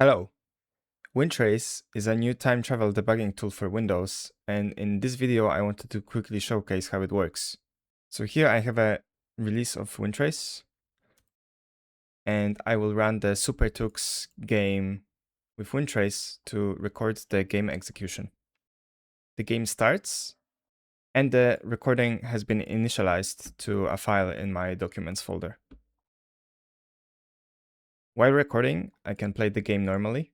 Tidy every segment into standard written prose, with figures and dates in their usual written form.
Hello. Wintrace is a new time travel debugging tool for Windows, and in this video I wanted to quickly showcase how it works. So here I have a release of Wintrace, and I will run the SuperTux game with Wintrace to record the game execution. The game starts, and the recording has been initialized to a file in my Documents folder. While recording, I can play the game normally.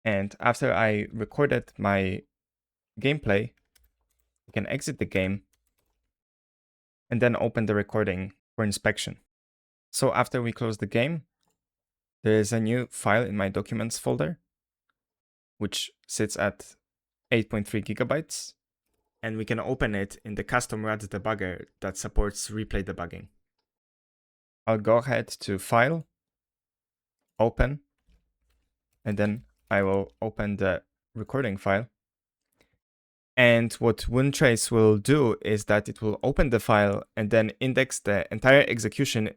And after I recorded my gameplay, I can exit the game and then open the recording for inspection. So after we close the game, there is a new file in my Documents folder, which sits at 8.3 gigabytes, and we can open it in the custom RAD debugger that supports replay debugging. I'll go ahead to File, Open, and then I will open the recording file. And what Wintrace will do is that it will open the file and then index the entire execution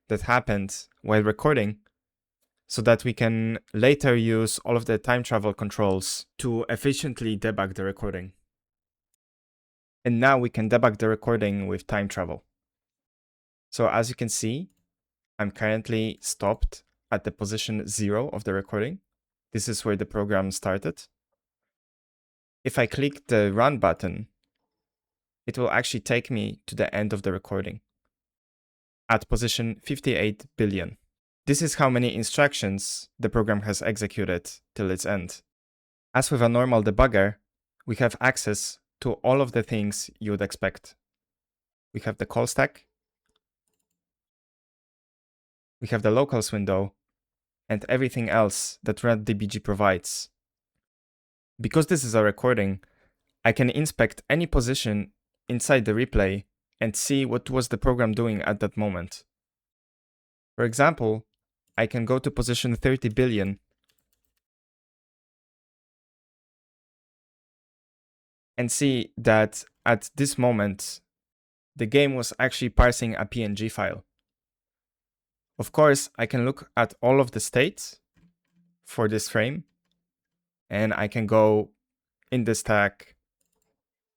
that happened while recording, so that we can later use all of the time travel controls to efficiently debug the recording. And now we can debug the recording with time travel. So as you can see, I'm currently stopped at the position 0 of the recording. This is where the program started. If I click the run button, it will actually take me to the end of the recording at position 58 billion. This is how many instructions the program has executed till its end. As with a normal debugger, we have access to all of the things you would expect. We have the call stack, we have the locals window, and everything else that RadDBG provides. Because this is a recording, I can inspect any position inside the replay and see what was the program doing at that moment. For example, I can go to position 30 billion and see that at this moment, the game was actually parsing a PNG file. Of course, I can look at all of the states for this frame, and I can go in the stack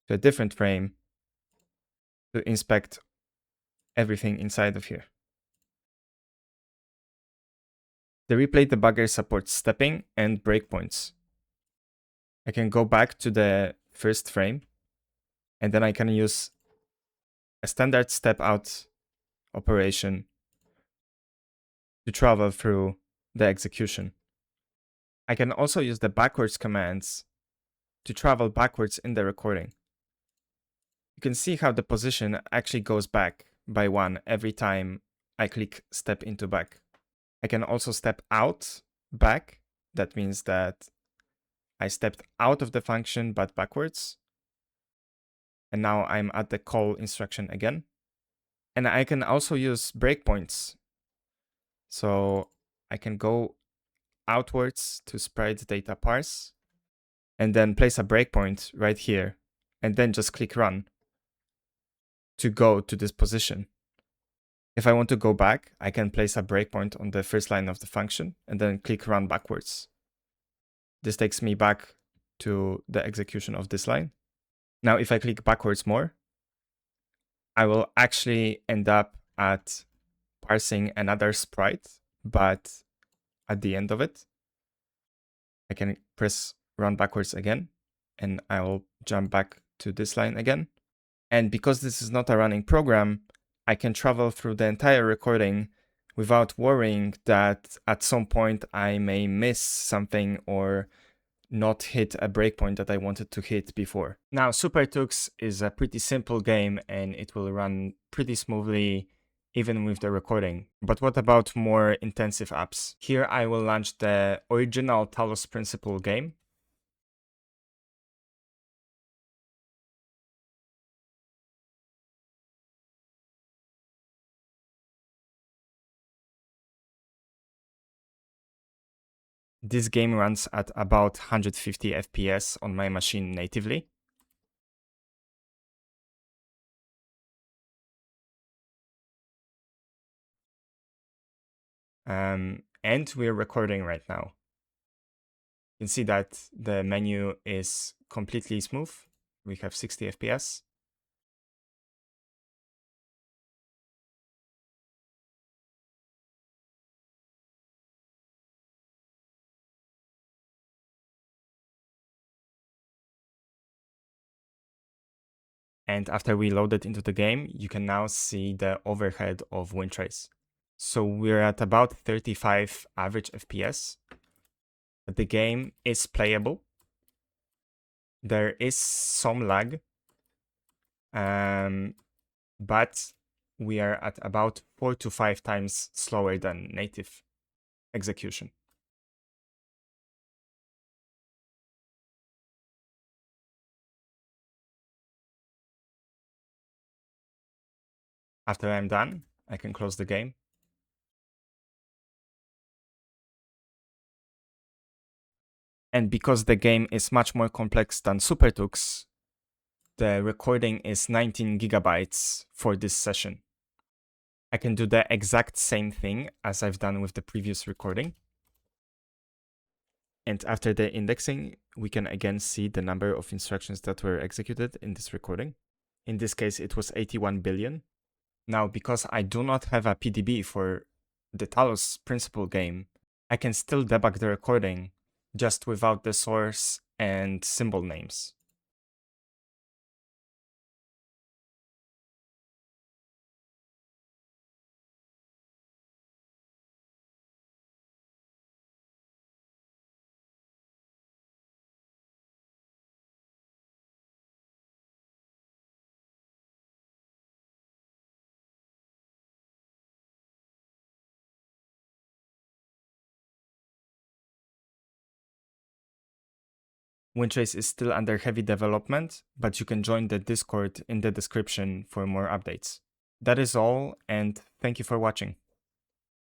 to a different frame to inspect everything inside of here. The replay debugger supports stepping and breakpoints. I can go back to the first frame, and then I can use a standard step out operation to travel through the execution. I can also use the backwards commands to travel backwards in the recording. You can see how the position actually goes back by 1 every time I click step into back. I can also step out back. That means that I stepped out of the function but backwards. And now I'm at the call instruction again. And I can also use breakpoints. So I can go outwards to sprite data parse and then place a breakpoint right here and then just click run to go to this position. If I want to go back, I can place a breakpoint on the first line of the function and then click run backwards. This takes me back to the execution of this line. Now, if I click backwards more, I will actually end up at parsing another sprite, but at the end of it, I can press run backwards again, and I will jump back to this line again. And because this is not a running program, I can travel through the entire recording without worrying that at some point I may miss something or not hit a breakpoint that I wanted to hit before. Now, SuperTux is a pretty simple game and it will run pretty smoothly even with the recording. But what about more intensive apps? Here I will launch the original Talos Principle game. This game runs at about 150 FPS on my machine natively. And we're recording right now. You can see that the menu is completely smooth. We have 60 FPS. And after we load it into the game, you can now see the overhead of Wintrace. So we're at about 35 average FPS. But the game is playable. There is some lag, but we are at about 4 to 5 times slower than native execution. After I'm done, I can close the game. And because the game is much more complex than SuperTux, the recording is 19 gigabytes for this session. I can do the exact same thing as I've done with the previous recording. And after the indexing, we can again see the number of instructions that were executed in this recording. In this case, it was 81 billion. Now, because I do not have a PDB for the Talos principal game, I can still debug the recording just without the source and symbol names. Wintrace is still under heavy development, but you can join the Discord in the description for more updates. That is all, and thank you for watching.